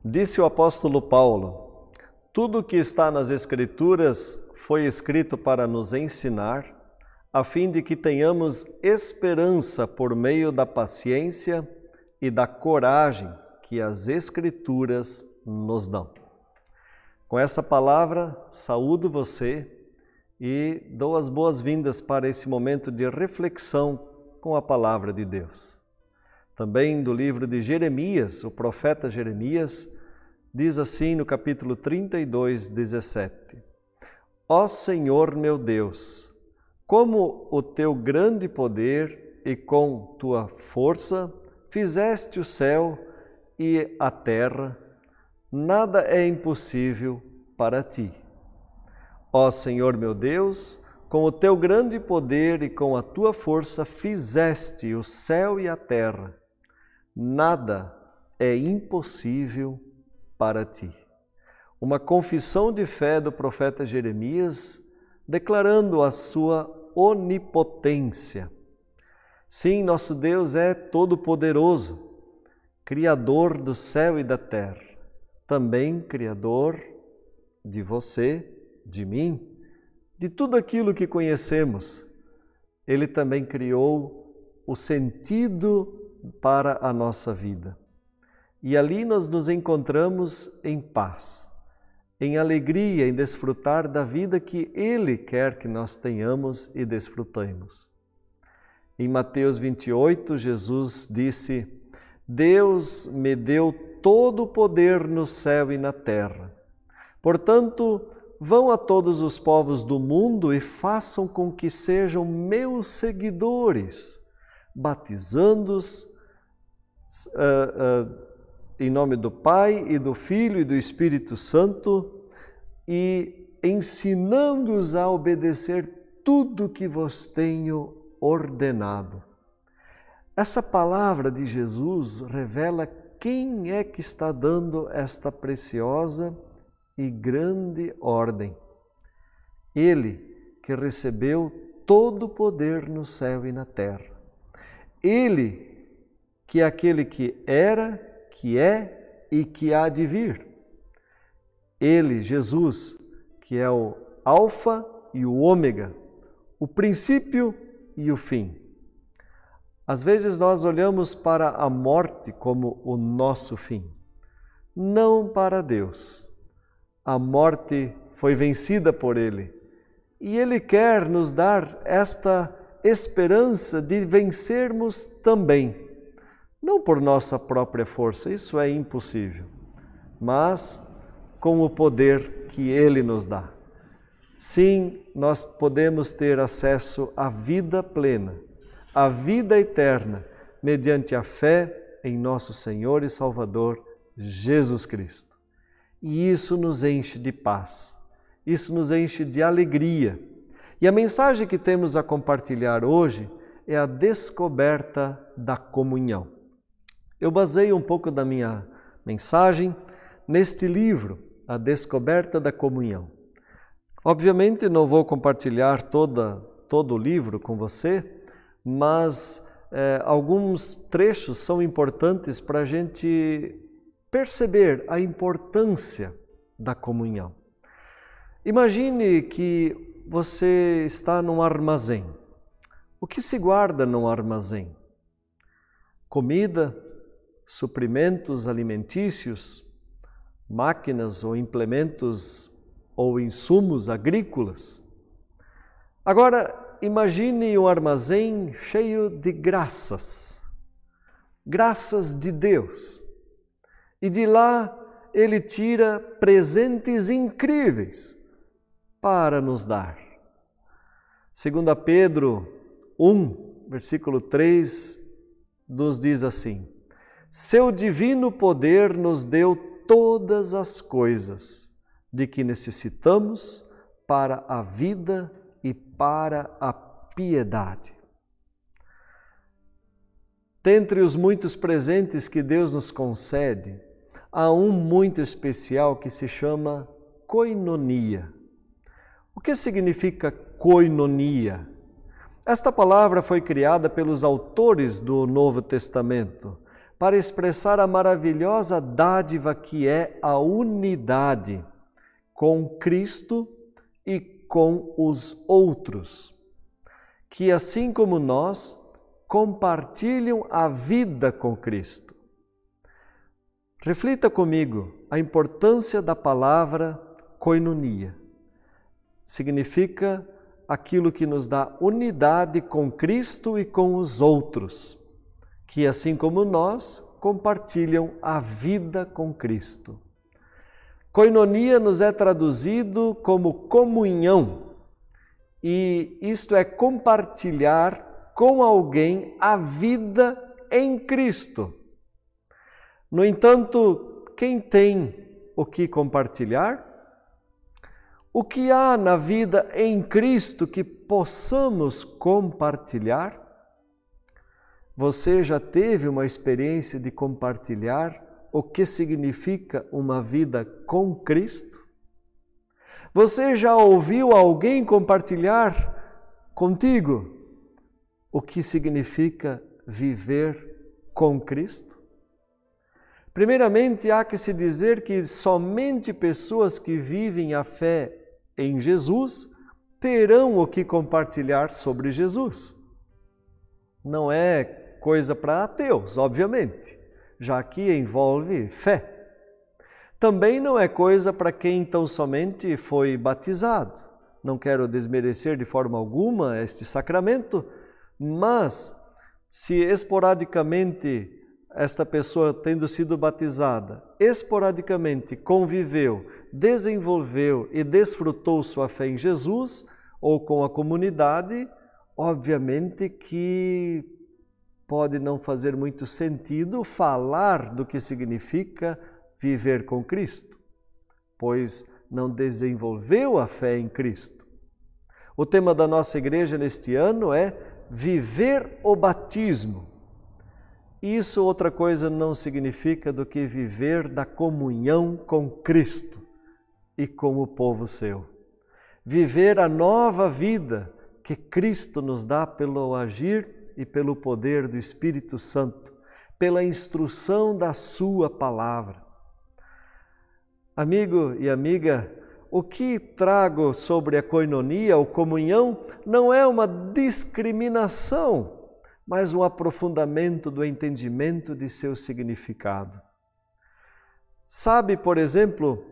Disse o apóstolo Paulo: tudo o que está nas Escrituras foi escrito para nos ensinar, a fim de que tenhamos esperança por meio da paciência e da coragem que as Escrituras nos dão. Com essa palavra, saúdo você e dou as boas-vindas para esse momento de reflexão com a palavra de Deus. Também do livro de Jeremias, o profeta Jeremias, diz assim no capítulo 32, 17: Ó Senhor meu Deus, como o teu grande poder e com tua força fizeste o céu e a terra, nada é impossível para ti. Ó Senhor meu Deus, com o teu grande poder e com a tua força fizeste o céu e a terra, nada é impossível para ti. Uma confissão de fé do profeta Jeremias, declarando a sua onipotência. Sim, nosso Deus é todo-poderoso, Criador do céu e da terra, também Criador de você, de mim, de tudo aquilo que conhecemos. Ele também criou o sentido para a nossa vida. E ali nós nos encontramos em paz, em alegria, em desfrutar da vida que Ele quer que nós tenhamos e desfrutemos. Em Mateus 28, Jesus disse: Deus me deu todo o poder no céu e na terra. Portanto, vão a todos os povos do mundo e façam com que sejam meus seguidores, batizando-os em nome do Pai e do Filho e do Espírito Santo e ensinando-os a obedecer tudo que vos tenho ordenado. Essa palavra de Jesus revela quem é que está dando esta preciosa e grande ordem. Ele que recebeu todo o poder no céu e na terra. Ele que é aquele que era, que é e que há de vir. Ele, Jesus, que é o Alfa e o Ômega, o princípio e o fim. Às vezes nós olhamos para a morte como o nosso fim, não para Deus. A morte foi vencida por Ele e Ele quer nos dar esta esperança de vencermos também. Não por nossa própria força, isso é impossível, mas com o poder que Ele nos dá. Sim, nós podemos ter acesso à vida plena, à vida eterna, mediante a fé em nosso Senhor e Salvador, Jesus Cristo. E isso nos enche de paz, isso nos enche de alegria. E a mensagem que temos a compartilhar hoje é a descoberta da comunhão. Eu baseio um pouco da minha mensagem neste livro, A Descoberta da Comunhão. Obviamente não vou compartilhar todo o livro com você, mas alguns trechos são importantes para a gente perceber a importância da comunhão. Imagine que você está num armazém. O que se guarda num armazém? Comida, suprimentos alimentícios, máquinas ou implementos ou insumos agrícolas. Agora, imagine um armazém cheio de graças de Deus. E de lá Ele tira presentes incríveis para nos dar. 2 Pedro 1, versículo 3, nos diz assim: Seu divino poder nos deu todas as coisas de que necessitamos para a vida e para a piedade. Dentre os muitos presentes que Deus nos concede, há um muito especial que se chama koinonia. O que significa koinonia? Esta palavra foi criada pelos autores do Novo Testamento para expressar a maravilhosa dádiva que é a unidade com Cristo e com os outros, que assim como nós, compartilham a vida com Cristo. Reflita comigo a importância da palavra koinonia. Significa aquilo que nos dá unidade com Cristo e com os outros, que assim como nós, compartilham a vida com Cristo. Koinonia nos é traduzido como comunhão, e isto é compartilhar com alguém a vida em Cristo. No entanto, quem tem o que compartilhar? O que há na vida em Cristo que possamos compartilhar? Você já teve uma experiência de compartilhar o que significa uma vida com Cristo? Você já ouviu alguém compartilhar contigo o que significa viver com Cristo? Primeiramente, há que se dizer que somente pessoas que vivem a fé em Jesus terão o que compartilhar sobre Jesus. Não é coisa para ateus, obviamente, já que envolve fé. Também não é coisa para quem tão somente foi batizado. Não quero desmerecer de forma alguma este sacramento, mas se esporadicamente esta pessoa, tendo sido batizada, esporadicamente conviveu, desenvolveu e desfrutou sua fé em Jesus ou com a comunidade, obviamente que pode não fazer muito sentido falar do que significa viver com Cristo, pois não desenvolveu a fé em Cristo. O tema da nossa igreja neste ano é viver o batismo. Isso outra coisa não significa do que viver da comunhão com Cristo e com o povo seu. Viver a nova vida que Cristo nos dá pelo agir e pelo poder do Espírito Santo, pela instrução da sua palavra. Amigo e amiga, o que trago sobre a koinonia ou comunhão não é uma discriminação, mas um aprofundamento do entendimento de seu significado. Sabe, por exemplo,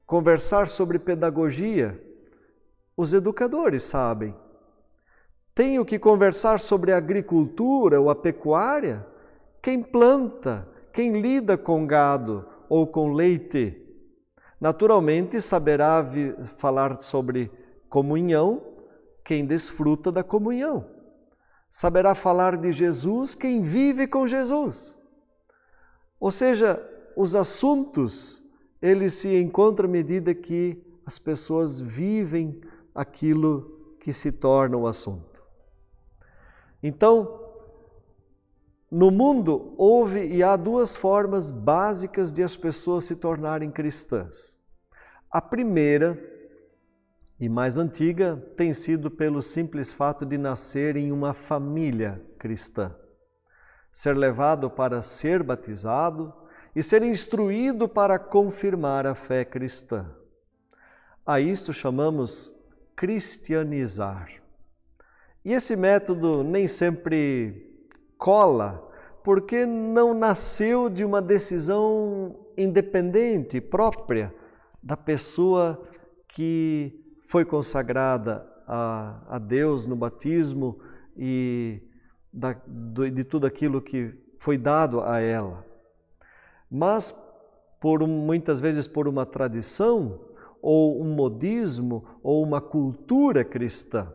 conversar sobre pedagogia, os educadores sabem. Tenho que conversar sobre a agricultura ou a pecuária, quem planta, quem lida com gado ou com leite. Naturalmente, saberá falar sobre comunhão quem desfruta da comunhão. Saberá falar de Jesus quem vive com Jesus. Ou seja, os assuntos, eles se encontram à medida que as pessoas vivem aquilo que se torna o assunto. Então, no mundo houve e há duas formas básicas de as pessoas se tornarem cristãs. A primeira e mais antiga tem sido pelo simples fato de nascer em uma família cristã, ser levado para ser batizado e ser instruído para confirmar a fé cristã. A isto chamamos cristianizar. E esse método nem sempre cola, porque não nasceu de uma decisão independente, própria, da pessoa que foi consagrada a Deus no batismo e de tudo aquilo que foi dado a ela. Mas, muitas vezes por uma tradição, ou um modismo, ou uma cultura cristã.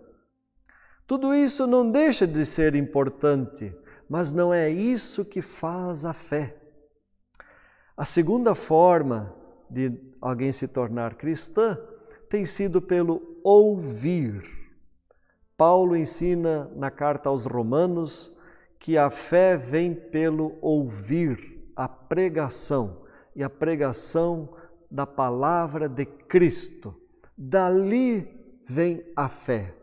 Tudo isso não deixa de ser importante, mas não é isso que faz a fé. A segunda forma de alguém se tornar cristã tem sido pelo ouvir. Paulo ensina na carta aos Romanos que a fé vem pelo ouvir, a pregação, e a pregação da palavra de Cristo. Dali vem a fé.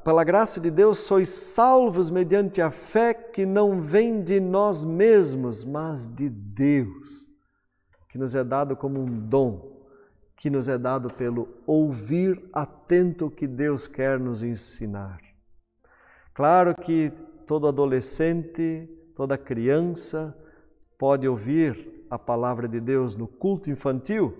Pela graça de Deus, sois salvos mediante a fé que não vem de nós mesmos, mas de Deus, que nos é dado como um dom, que nos é dado pelo ouvir atento o que Deus quer nos ensinar. Claro que todo adolescente, toda criança pode ouvir a palavra de Deus no culto infantil,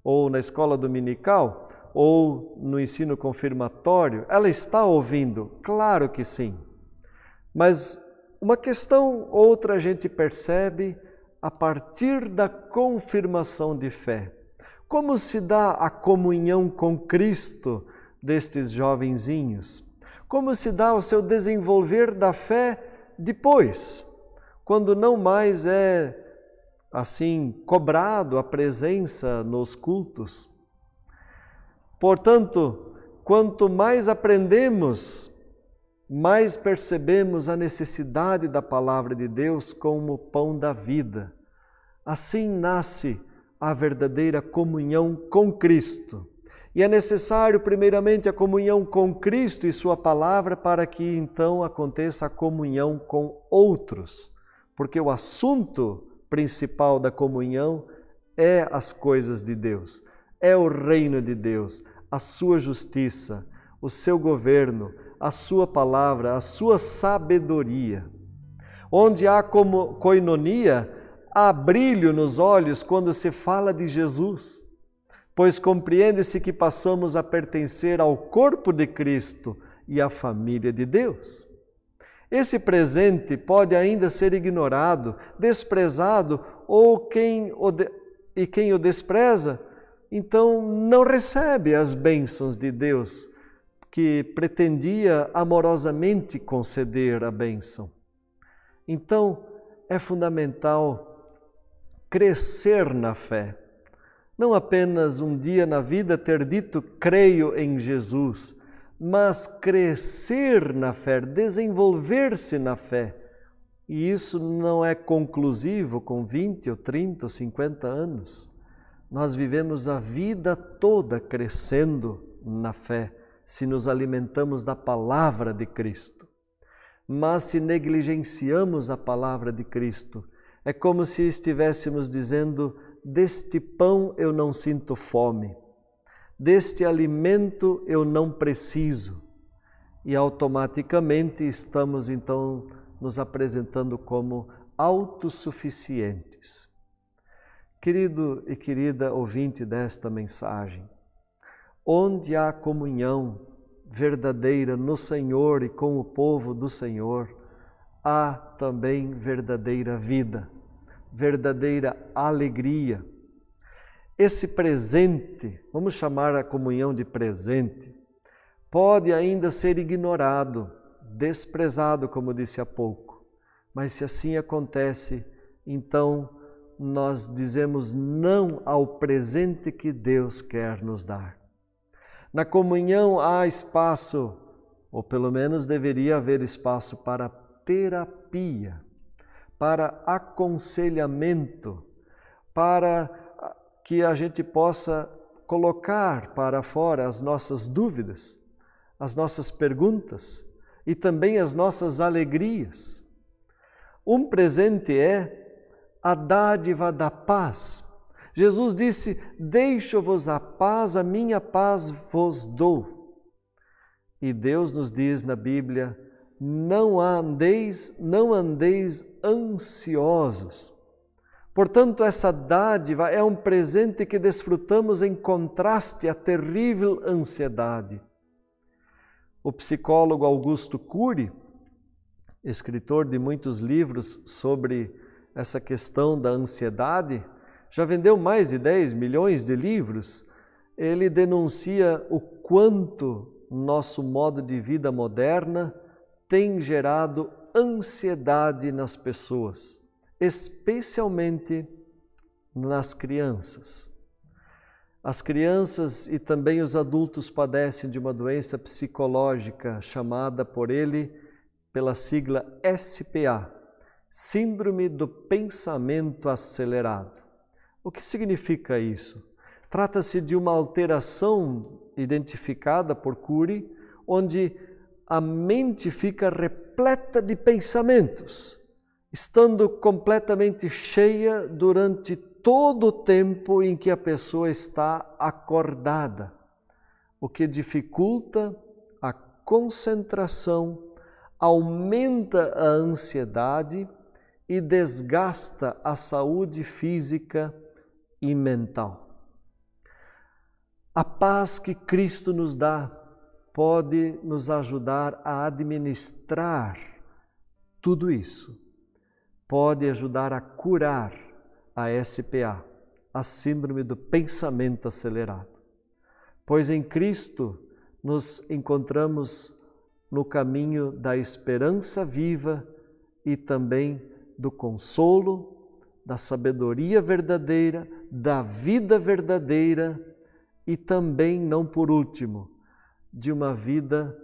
ou na escola dominical, ou no ensino confirmatório. Ela está ouvindo? Claro que sim. Mas uma questão outra a gente percebe a partir da confirmação de fé. Como se dá a comunhão com Cristo destes jovenzinhos? Como se dá o seu desenvolver da fé depois, quando não mais é assim cobrado a presença nos cultos? Portanto, quanto mais aprendemos, mais percebemos a necessidade da palavra de Deus como pão da vida. Assim nasce a verdadeira comunhão com Cristo. E é necessário, primeiramente, a comunhão com Cristo e sua palavra para que então aconteça a comunhão com outros. Porque o assunto principal da comunhão é as coisas de Deus. É o reino de Deus, a sua justiça, o seu governo, a sua palavra, a sua sabedoria. Onde há como coinonia, há brilho nos olhos quando se fala de Jesus, pois compreende-se que passamos a pertencer ao corpo de Cristo e à família de Deus. Esse presente pode ainda ser ignorado, desprezado, ou quem o despreza, então não recebe as bênçãos de Deus, que pretendia amorosamente conceder a bênção. Então, é fundamental crescer na fé. Não apenas um dia na vida ter dito, creio em Jesus, mas crescer na fé, desenvolver-se na fé. E isso não é conclusivo com 20 ou 30 ou 50 anos. Nós vivemos a vida toda crescendo na fé, se nos alimentamos da palavra de Cristo. Mas se negligenciamos a palavra de Cristo, é como se estivéssemos dizendo, deste pão eu não sinto fome, deste alimento eu não preciso. E automaticamente estamos então nos apresentando como autossuficientes. Querido e querida ouvinte desta mensagem, onde há comunhão verdadeira no Senhor e com o povo do Senhor, há também verdadeira vida, verdadeira alegria. Esse presente, vamos chamar a comunhão de presente, pode ainda ser ignorado, desprezado, como disse há pouco. Mas se assim acontece, então nós dizemos não ao presente que Deus quer nos dar. Na comunhão há espaço, ou pelo menos deveria haver espaço para terapia, para aconselhamento, para que a gente possa colocar para fora as nossas dúvidas, as nossas perguntas e também as nossas alegrias. Um presente é a dádiva da paz. Jesus disse, deixo-vos a paz, a minha paz vos dou. E Deus nos diz na Bíblia, não andeis ansiosos. Portanto, essa dádiva é um presente que desfrutamos em contraste à terrível ansiedade. O psicólogo Augusto Cury, escritor de muitos livros sobre essa questão da ansiedade, já vendeu mais de 10 milhões de livros. Ele denuncia o quanto nosso modo de vida moderna tem gerado ansiedade nas pessoas, especialmente nas crianças. As crianças e também os adultos padecem de uma doença psicológica chamada por ele, pela sigla SPA, Síndrome do Pensamento Acelerado. O que significa isso? Trata-se de uma alteração identificada por Cury, onde a mente fica repleta de pensamentos, estando completamente cheia durante todo o tempo em que a pessoa está acordada, o que dificulta a concentração, aumenta a ansiedade e desgasta a saúde física e mental. A paz que Cristo nos dá pode nos ajudar a administrar tudo isso. Pode ajudar a curar a SPA, a síndrome do pensamento acelerado. Pois em Cristo nos encontramos no caminho da esperança viva e também do consolo, da sabedoria verdadeira, da vida verdadeira e também, não por último, de uma vida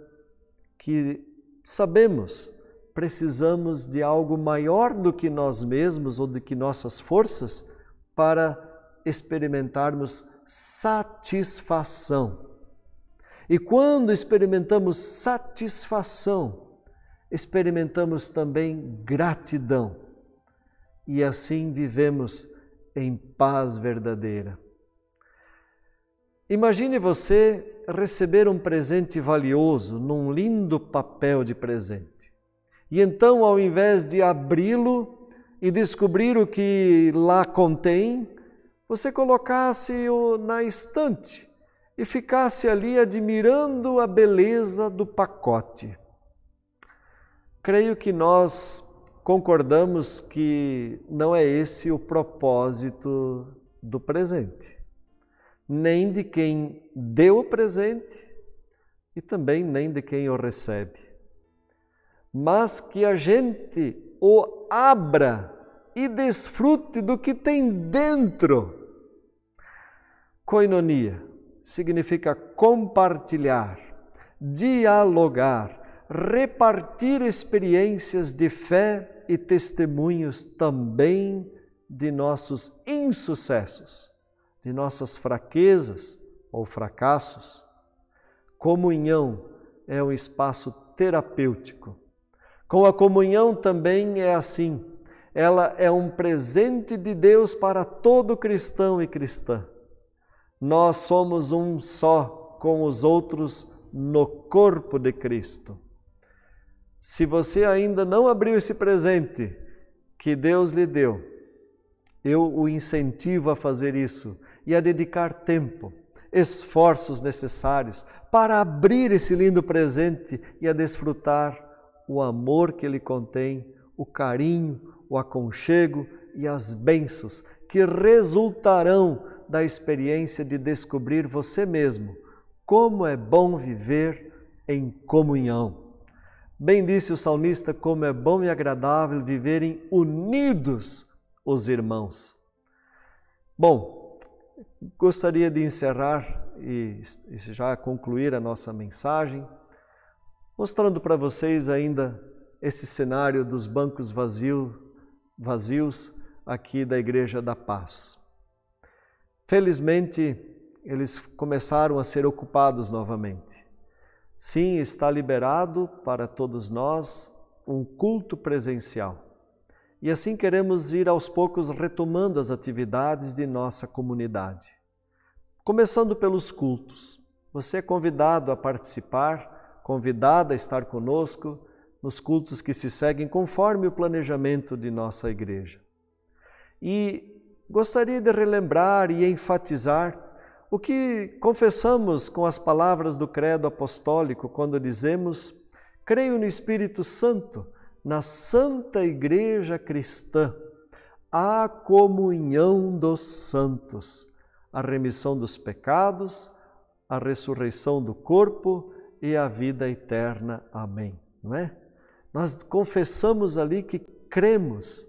que sabemos precisamos de algo maior do que nós mesmos ou do que nossas forças para experimentarmos satisfação. E quando experimentamos satisfação, experimentamos também gratidão. E assim vivemos em paz verdadeira. Imagine você receber um presente valioso num lindo papel de presente. E então, ao invés de abri-lo e descobrir o que lá contém, você colocasse-o na estante e ficasse ali admirando a beleza do pacote. Creio que nós concordamos que não é esse o propósito do presente, nem de quem deu o presente e também nem de quem o recebe. Mas que a gente o abra e desfrute do que tem dentro. Koinonia significa compartilhar, dialogar, repartir experiências de fé e testemunhos também de nossos insucessos, de nossas fraquezas ou fracassos. Comunhão é um espaço terapêutico. Com a comunhão também é assim. Ela é um presente de Deus para todo cristão e cristã. Nós somos um só com os outros no corpo de Cristo. Se você ainda não abriu esse presente que Deus lhe deu, eu o incentivo a fazer isso e a dedicar tempo, esforços necessários para abrir esse lindo presente e a desfrutar o amor que ele contém, o carinho, o aconchego e as bênçãos que resultarão da experiência de descobrir você mesmo como é bom viver em comunhão. Bem disse o salmista, como é bom e agradável viverem unidos os irmãos. Bom, gostaria de encerrar e já concluir a nossa mensagem, mostrando para vocês ainda esse cenário dos bancos vazios aqui da Igreja da Paz. Felizmente, eles começaram a ser ocupados novamente. Sim, está liberado para todos nós um culto presencial. E assim queremos ir aos poucos retomando as atividades de nossa comunidade. Começando pelos cultos. Você é convidado a participar, convidada a estar conosco nos cultos que se seguem conforme o planejamento de nossa igreja. E gostaria de relembrar e enfatizar o que confessamos com as palavras do Credo Apostólico quando dizemos: creio no Espírito Santo, na Santa Igreja Cristã, a comunhão dos santos, a remissão dos pecados, a ressurreição do corpo e a vida eterna. Amém. Não é? Nós confessamos ali que cremos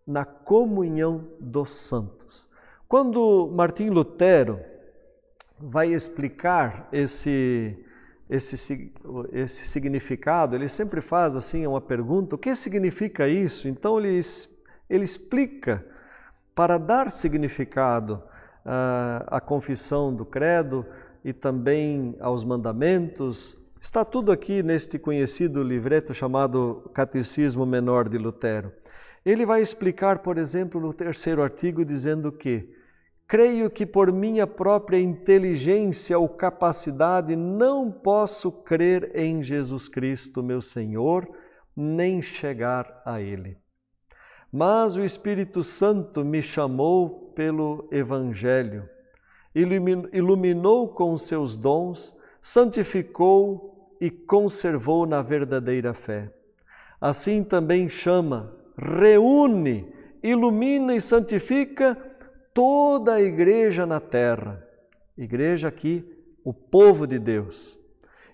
na comunhão dos santos. Quando Martim Lutero vai explicar esse significado, ele sempre faz assim uma pergunta: o que significa isso? Então ele explica, para dar significado à confissão do credo e também aos mandamentos, Está tudo aqui neste conhecido livreto chamado Catecismo Menor de Lutero. Ele vai explicar, por exemplo, no 3º artigo, dizendo que creio que por minha própria inteligência ou capacidade não posso crer em Jesus Cristo, meu Senhor, nem chegar a Ele. Mas o Espírito Santo me chamou pelo Evangelho, iluminou com seus dons, santificou e conservou na verdadeira fé. Assim também chama, reúne, ilumina e santifica toda a igreja na terra. Igreja aqui, o povo de Deus.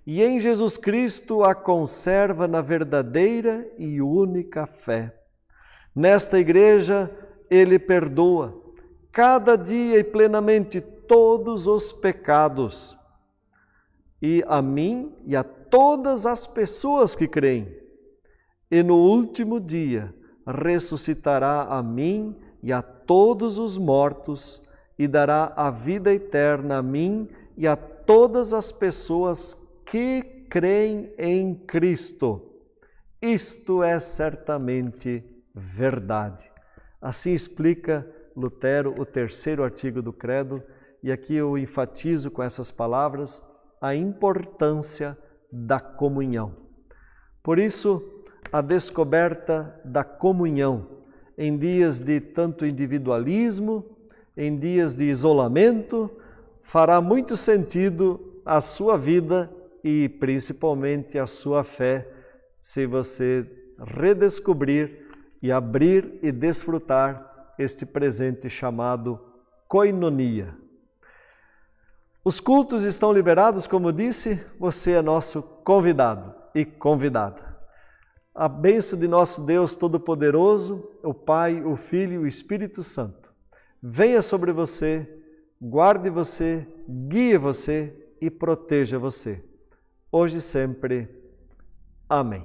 E em Jesus Cristo a conserva na verdadeira e única fé. Nesta igreja, Ele perdoa, cada dia e plenamente, todos os pecados. E a mim e a todas as pessoas que creem. E no último dia, ressuscitará a mim e a todos os mortos, e dará a vida eterna a mim e a todas as pessoas que creem em Cristo. Isto é certamente verdade. Assim explica Lutero o 3º artigo do Credo, e aqui eu enfatizo com essas palavras a importância da comunhão. Por isso, a descoberta da comunhão em dias de tanto individualismo, em dias de isolamento, fará muito sentido a sua vida e principalmente a sua fé, se você redescobrir e abrir e desfrutar este presente chamado koinonia. Os cultos estão liberados, como disse, você é nosso convidado e convidada. A bênção de nosso Deus Todo-Poderoso, o Pai, o Filho e o Espírito Santo, venha sobre você, guarde você, guie você e proteja você, hoje e sempre. Amém.